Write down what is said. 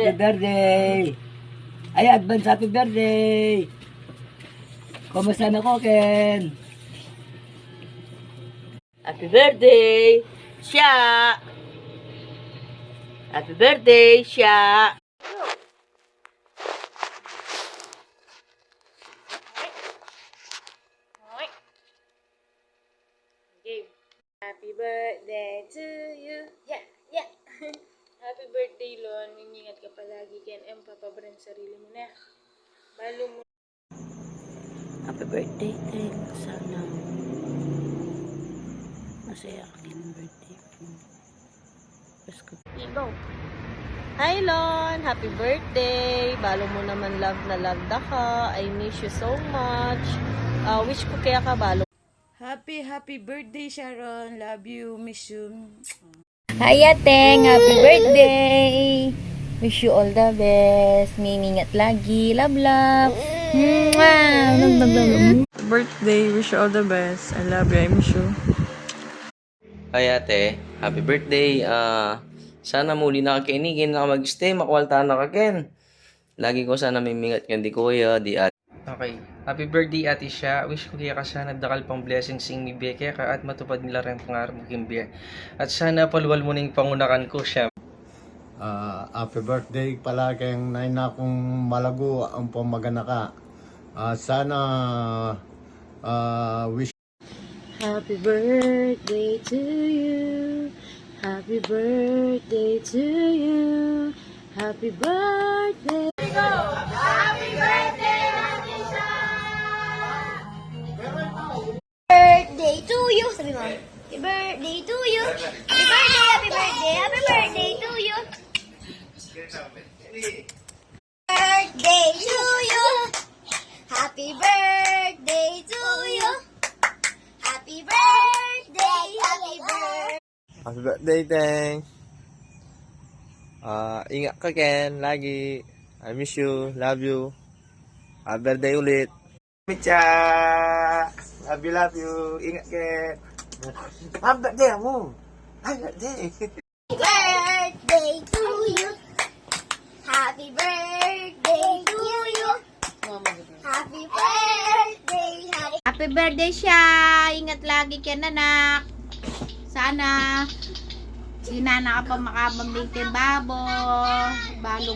Happy birthday! Ay, advance happy birthday! Kumusta na ko, Ken? Happy birthday, Sha! Happy birthday, Sha! Happy birthday to you. Yeah, yeah. Happy birthday, Lon. Ingat ka palagi. Ken M. Papabaran sarili mo na. Balo mo. Happy birthday, Teng. Sana masaya ka din ang birthday mo. Pasko. Go! Hi, Lon! Happy birthday! Balo mo naman love na love ka. I miss you so much. Wish ko kaya ka balo. Happy birthday, Sharon. Love you. Miss you. Hi, Ateng! Happy birthday! Wish you all the best. Mimingat lagi. Love, love. Mwah! Love, love, love. Birthday. Wish you all the best. I love you. I miss you. Hi ate, happy birthday. Sana muli na kakinigin na mag-stay, makwaltaan na ka Ken. Lagi ko sana mimingat kan di kuya, di ate. Okay. Happy birthday, Ate Sha. Wish ko kaya ka sana dakal pang blessing sing mi beke ka at matupad nila rin pangarap mo kimbiya. At sana palwal mo ning pangunakan ko siya. Happy birthday pala kayong nay na kong malago ang pamagana ka. Sana wish Happy birthday to you. Happy birthday to you. Happy birthday. Birthday to you. Sabi mo. Happy birthday to you. Happy birthday, happy birthday, happy birthday to you. Birthday to you. Happy birthday to you. Happy birthday, happy birthday. Happy birthday, Teng. Ingat ka Ken, lagi. I miss you, love you. Happy birthday ulit. Micha! Love you. Ingat Ken. Happy birthday mo. Happy birthday. Birthday to you. Happy birthday to you. Happy birthday. Happy birthday siya. Ingat lagi ka nanak. Sana di na ka pa makabambing babo. Balong